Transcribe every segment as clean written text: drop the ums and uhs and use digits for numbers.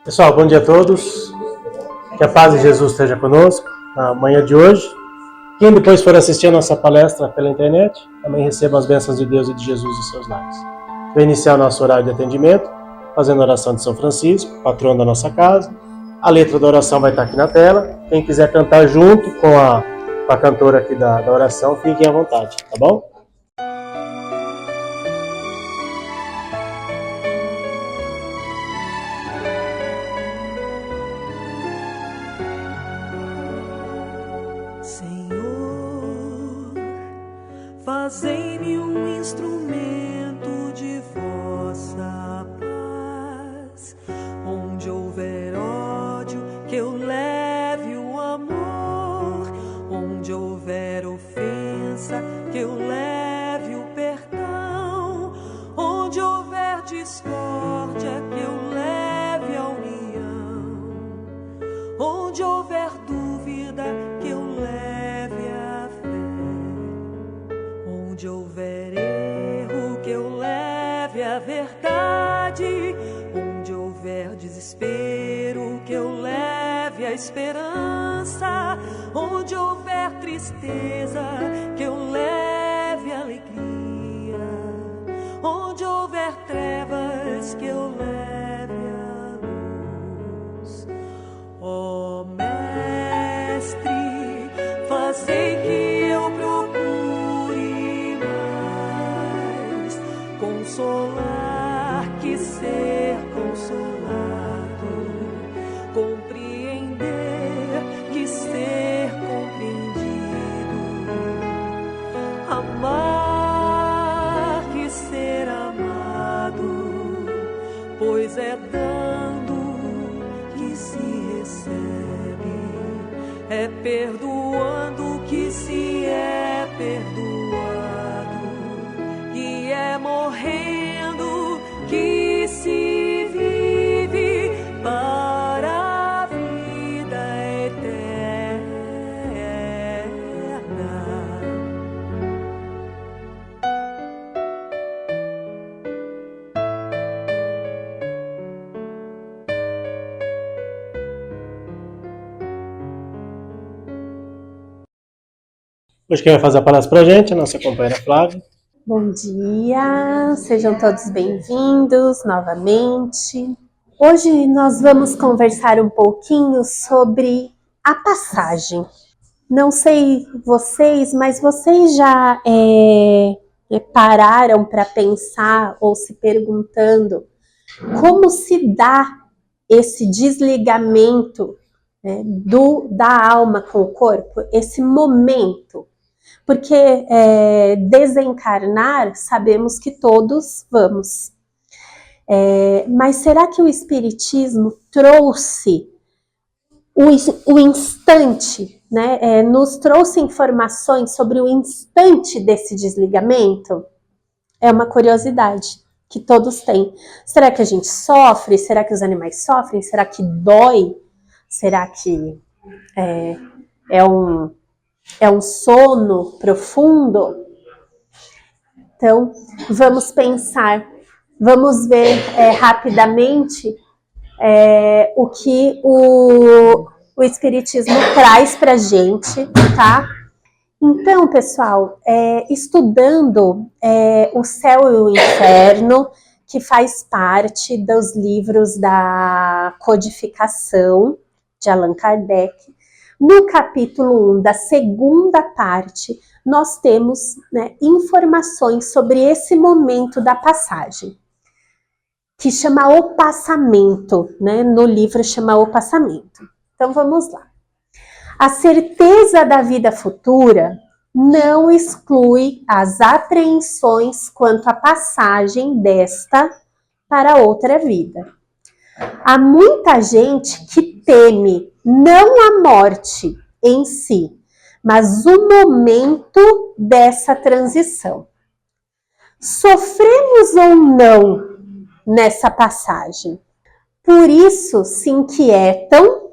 Pessoal, bom dia a todos. Que a paz de Jesus esteja conosco na manhã de hoje. Quem depois for assistir a nossa palestra pela internet, também receba as bênçãos de Deus e de Jesus em seus lares. Vou iniciar o nosso horário de atendimento, fazendo a oração de São Francisco, patrono da nossa casa. A letra da oração vai estar aqui na tela. Quem quiser cantar junto com a cantora aqui da oração, fiquem à vontade, tá bom? Fazei-me um instrumento de vossa paz. Onde houver ódio, que eu leve o amor. Onde houver ofensa, que eu leve o perdão. Onde houver discórdia, que eu leve a união. Onde houver dúvida, que eu leve a fé. Onde houver erro, que eu leve a verdade. Onde houver desespero, que eu leve a esperança. Onde houver tristeza, que eu leve a alegria. Onde houver trevas, que eu leve a luz. Ó Mestre, fazei que eu procure mais consolar que ser consolado, compreender que ser compreendido, amar que ser amado, pois é dando que se recebe, é perdoando que se é perdoado, e é morrendo que se vive para a vida eterna. Hoje quem vai fazer a palestra pra gente é a nossa companheira Flávia. Bom dia, sejam todos bem-vindos novamente. Hoje nós vamos conversar um pouquinho sobre a passagem. Não sei vocês, mas vocês já pararam para pensar ou se perguntando como se dá esse desligamento da alma com o corpo, esse momento? Porque desencarnar, sabemos que todos vamos. Mas será que o Espiritismo trouxe o instante, né? Nos trouxe informações sobre o instante desse desligamento? É uma curiosidade que todos têm. Será que a gente sofre? Será que os animais sofrem? Será que dói? Será que é um sono profundo? Então, vamos pensar, vamos ver rapidamente o que o Espiritismo traz para a gente, tá? Então, pessoal, estudando O Céu e o Inferno, que faz parte dos livros da codificação de Allan Kardec, no capítulo 1 da segunda parte, nós temos informações sobre esse momento da passagem, que chama O Passamento, no livro chama O Passamento. Então vamos lá. A certeza da vida futura não exclui as apreensões quanto à passagem desta para outra vida. Há muita gente que teme não a morte em si, mas o momento dessa transição. Sofremos ou não nessa passagem? Por isso se inquietam,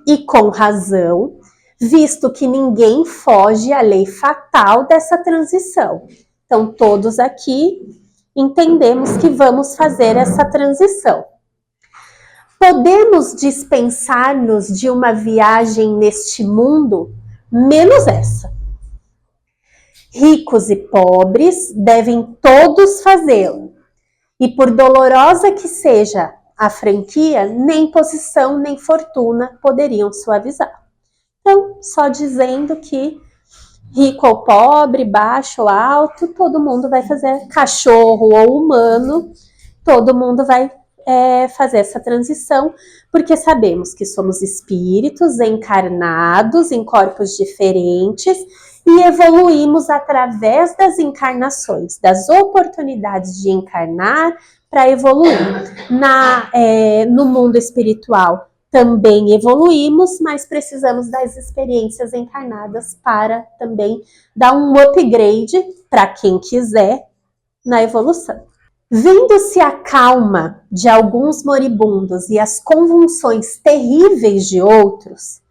e com razão, visto que ninguém foge à lei fatal dessa transição. Então, todos aqui entendemos que vamos fazer essa transição. Podemos dispensar-nos de uma viagem neste mundo, menos essa. Ricos e pobres devem todos fazê-la, e por dolorosa que seja a franquia, nem posição nem fortuna poderiam suavizar. Então, só dizendo que rico ou pobre, baixo ou alto, todo mundo vai fazer, cachorro ou humano, todo mundo vai fazer essa transição, porque sabemos que somos espíritos encarnados em corpos diferentes e evoluímos através das encarnações, das oportunidades de encarnar para evoluir. No mundo espiritual também evoluímos, mas precisamos das experiências encarnadas para também dar um upgrade para quem quiser na evolução. Vendo-se a calma de alguns moribundos e as convulsões terríveis de outros,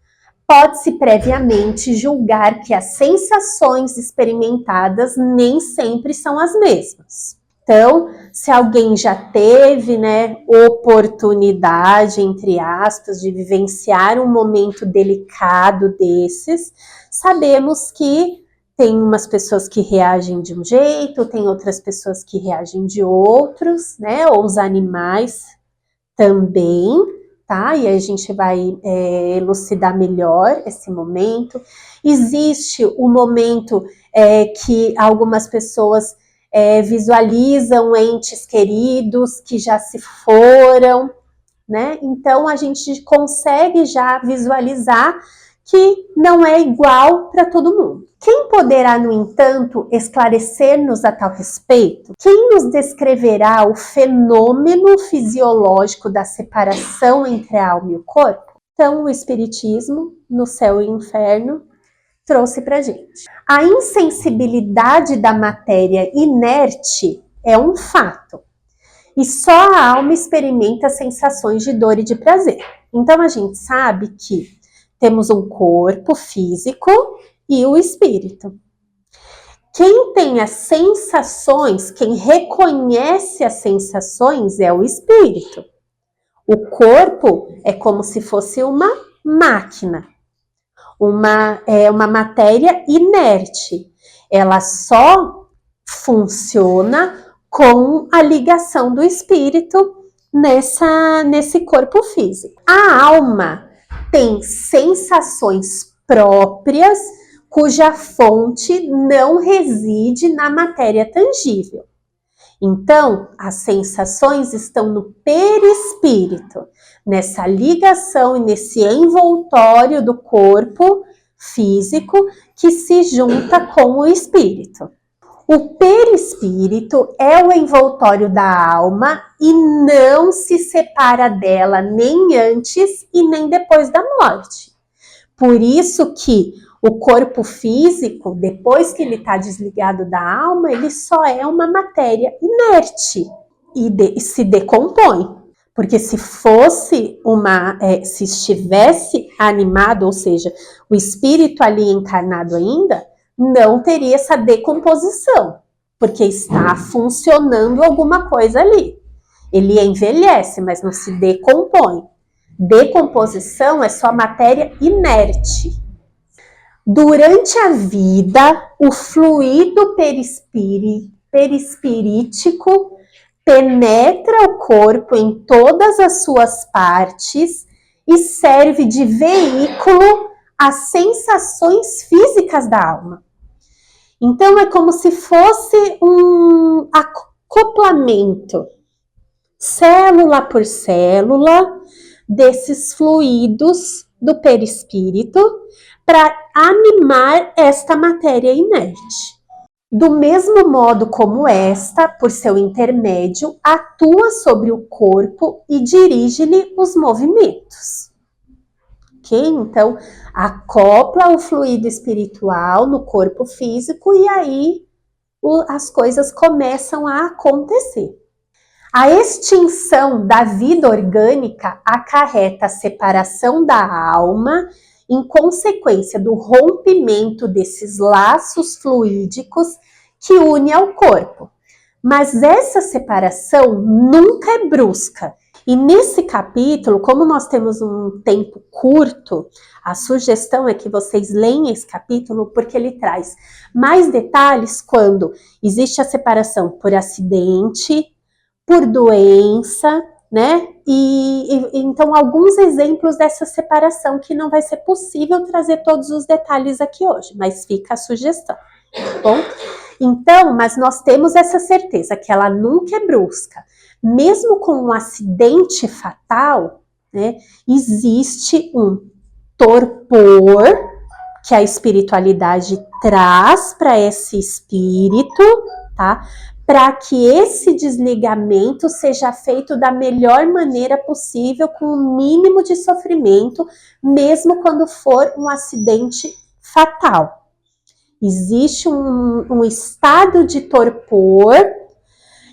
pode-se previamente julgar que as sensações experimentadas nem sempre são as mesmas. Então, se alguém já teve, oportunidade, entre aspas, de vivenciar um momento delicado desses, sabemos que tem umas pessoas que reagem de um jeito, tem outras pessoas que reagem de outros, ou os animais também, tá? E a gente vai elucidar melhor esse momento. Existe o momento que algumas pessoas visualizam entes queridos que já se foram, Então a gente consegue já visualizar que não é igual para todo mundo. Quem poderá, no entanto, esclarecer-nos a tal respeito? Quem nos descreverá o fenômeno fisiológico da separação entre a alma e o corpo? Então, o Espiritismo, no Céu e Inferno, trouxe para a gente. A insensibilidade da matéria inerte é um fato, e só a alma experimenta sensações de dor e de prazer. Então, a gente sabe que temos um corpo físico e o espírito. Quem tem as sensações, quem reconhece as sensações é o espírito. O corpo é como se fosse uma máquina, uma matéria inerte. Ela só funciona com a ligação do espírito nesse corpo físico. A alma tem sensações próprias cuja fonte não reside na matéria tangível. Então, as sensações estão no perispírito, nessa ligação e nesse envoltório do corpo físico que se junta com o espírito. O perispírito é o envoltório da alma e não se separa dela nem antes e nem depois da morte. Por isso que o corpo físico, depois que ele está desligado da alma, ele só é uma matéria inerte e se decompõe. Porque se fosse se estivesse animado, ou seja, o espírito ali encarnado ainda, não teria essa decomposição, porque está funcionando alguma coisa ali. Ele envelhece, mas não se decompõe. Decomposição é só matéria inerte. Durante a vida, o fluido perispirítico penetra o corpo em todas as suas partes e serve de veículo às sensações físicas da alma. Então, é como se fosse um acoplamento, célula por célula, desses fluidos do perispírito para animar esta matéria inerte. Do mesmo modo como esta, por seu intermédio, atua sobre o corpo e dirige-lhe os movimentos. Ok? Então, acopla o fluido espiritual no corpo físico e aí as coisas começam a acontecer. A extinção da vida orgânica acarreta a separação da alma em consequência do rompimento desses laços fluídicos que une ao corpo. Mas essa separação nunca é brusca E nesse capítulo, como nós temos um tempo curto, a sugestão é que vocês leiam esse capítulo, porque ele traz mais detalhes quando existe a separação por acidente, por doença, né? E então alguns exemplos dessa separação que não vai ser possível trazer todos os detalhes aqui hoje, mas fica a sugestão, tá bom? Então, mas nós temos essa certeza que ela nunca é brusca. Mesmo com um acidente fatal, né, existe um torpor que a espiritualidade traz para esse espírito, tá? Para que esse desligamento seja feito da melhor maneira possível, com o mínimo de sofrimento, mesmo quando for um acidente fatal. Existe um estado de torpor,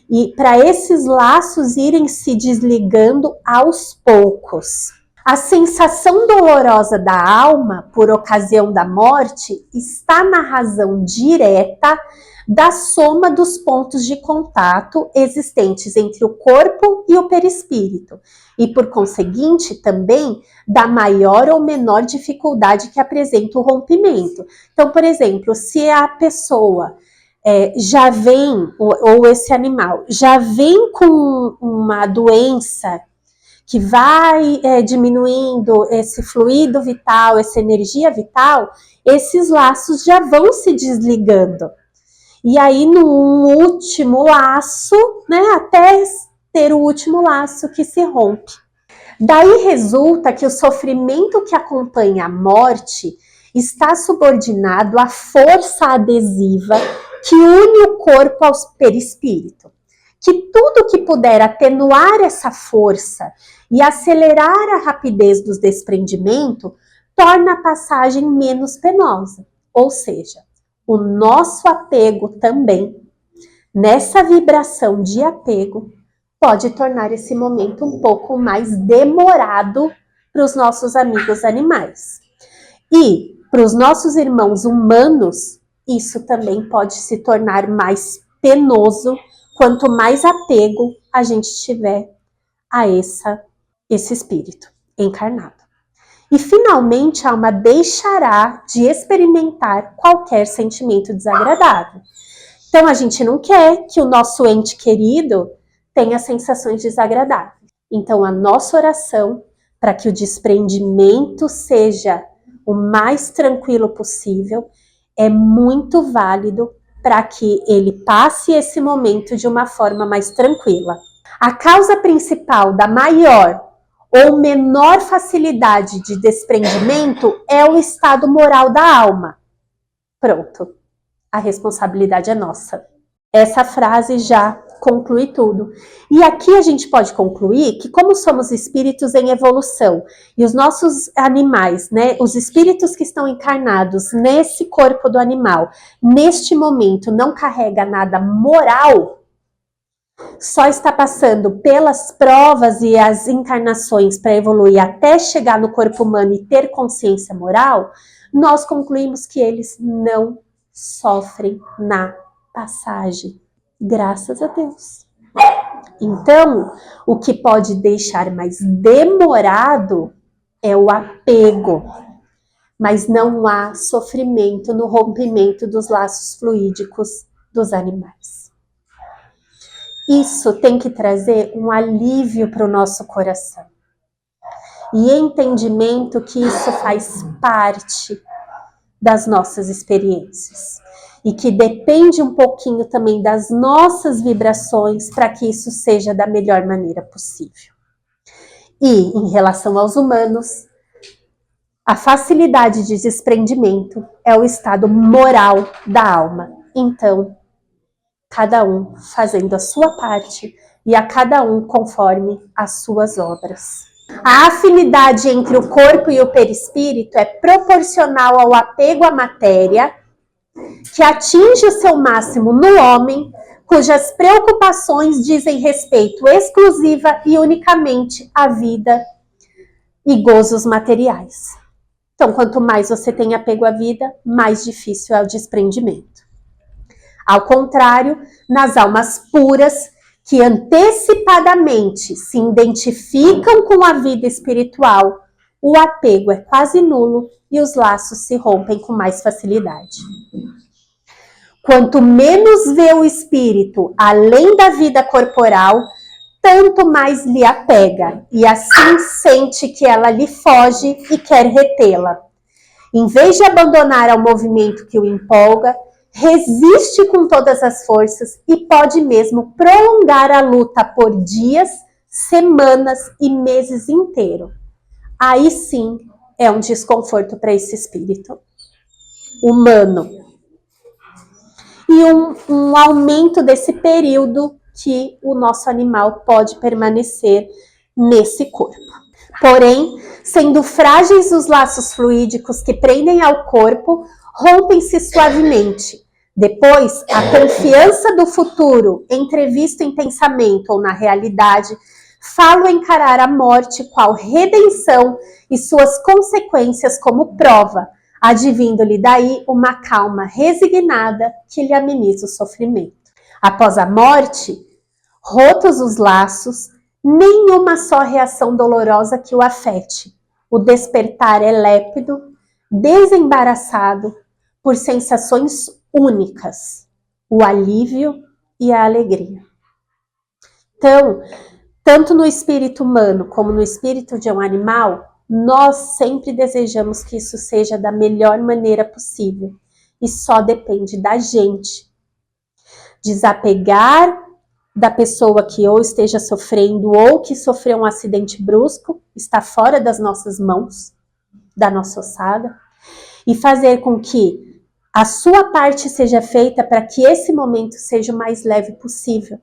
e para esses laços irem se desligando aos poucos. A sensação dolorosa da alma por ocasião da morte está na razão direta da soma dos pontos de contato existentes entre o corpo e o perispírito, e por conseguinte também da maior ou menor dificuldade que apresenta o rompimento. Então, por exemplo, se a pessoa já vem, ou esse animal, já vem com uma doença que vai diminuindo esse fluido vital, essa energia vital, esses laços já vão se desligando. E aí, no último laço, né, até ter o último laço que se rompe. Daí resulta que o sofrimento que acompanha a morte está subordinado à força adesiva que une o corpo ao perispírito. Que tudo que puder atenuar essa força e acelerar a rapidez do desprendimento torna a passagem menos penosa. Ou seja, o nosso apego também, nessa vibração de apego, pode tornar esse momento um pouco mais demorado para os nossos amigos animais. E para os nossos irmãos humanos, isso também pode se tornar mais penoso quanto mais apego a gente tiver a esse espírito encarnado. E finalmente a alma deixará de experimentar qualquer sentimento desagradável. Então a gente não quer que o nosso ente querido tenha sensações desagradáveis. Então a nossa oração para que o desprendimento seja o mais tranquilo possível é muito válido para que ele passe esse momento de uma forma mais tranquila. A causa principal da maior ou menor facilidade de desprendimento é o estado moral da alma. Pronto, a responsabilidade é nossa. Essa frase já conclui tudo. E aqui a gente pode concluir que, como somos espíritos em evolução, e os nossos animais, né, os espíritos que estão encarnados nesse corpo do animal, neste momento não carrega nada moral, só está passando pelas provas e as encarnações para evoluir até chegar no corpo humano e ter consciência moral, nós concluímos que eles não sofrem na passagem. Graças a Deus. Então, o que pode deixar mais demorado é o apego, mas não há sofrimento no rompimento dos laços fluídicos dos animais. Isso tem que trazer um alívio para o nosso coração. E entendimento que isso faz parte das nossas experiências. E que depende um pouquinho também das nossas vibrações para que isso seja da melhor maneira possível. E, em relação aos humanos, a facilidade de desprendimento é o estado moral da alma. Então, cada um fazendo a sua parte e a cada um conforme as suas obras. A afinidade entre o corpo e o perispírito é proporcional ao apego à matéria, que atinge o seu máximo no homem, cujas preocupações dizem respeito exclusiva e unicamente à vida e gozos materiais. Então, quanto mais você tem apego à vida, mais difícil é o desprendimento. Ao contrário, nas almas puras, que antecipadamente se identificam com a vida espiritual, o apego é quase nulo e os laços se rompem com mais facilidade. Quanto menos vê o espírito além da vida corporal, tanto mais lhe apega, e assim sente que ela lhe foge e quer retê-la. Em vez de abandonar ao movimento que o empolga, resiste com todas as forças e pode mesmo prolongar a luta por dias, semanas e meses inteiros. Aí sim é um desconforto para esse espírito humano. E um aumento desse período que o nosso animal pode permanecer nesse corpo. Porém, sendo frágeis os laços fluídicos que prendem ao corpo, rompem-se suavemente. Depois, a confiança do futuro, entrevisto em pensamento ou na realidade, falo encarar a morte qual redenção e suas consequências como prova, advindo-lhe daí uma calma resignada que lhe ameniza o sofrimento. Após a morte, rotos os laços, nenhuma só reação dolorosa que o afete. O despertar é lépido, desembaraçado, por sensações únicas, o alívio e a alegria. Então, tanto no espírito humano como no espírito de um animal, nós sempre desejamos que isso seja da melhor maneira possível. E só depende da gente. Desapegar da pessoa que ou esteja sofrendo ou que sofreu um acidente brusco, está fora das nossas mãos, da nossa ossada, e fazer com que a sua parte seja feita para que esse momento seja o mais leve possível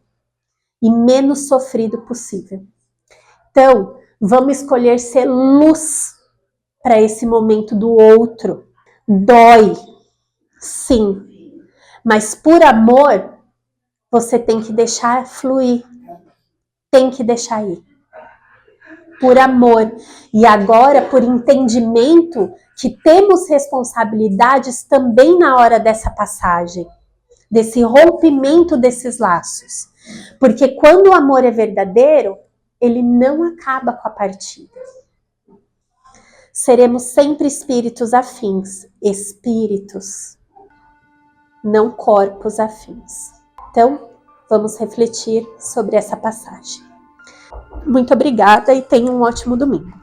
e menos sofrido possível. Então, vamos escolher ser luz para esse momento do outro. Dói, sim, mas por amor, você tem que deixar fluir, tem que deixar ir. Por amor. E agora, por entendimento que temos responsabilidades também na hora dessa passagem, desse rompimento desses laços. Porque quando o amor é verdadeiro, ele não acaba com a partida. Seremos sempre espíritos afins, espíritos, não corpos afins. Então, vamos refletir sobre essa passagem. Muito obrigada e tenha um ótimo domingo.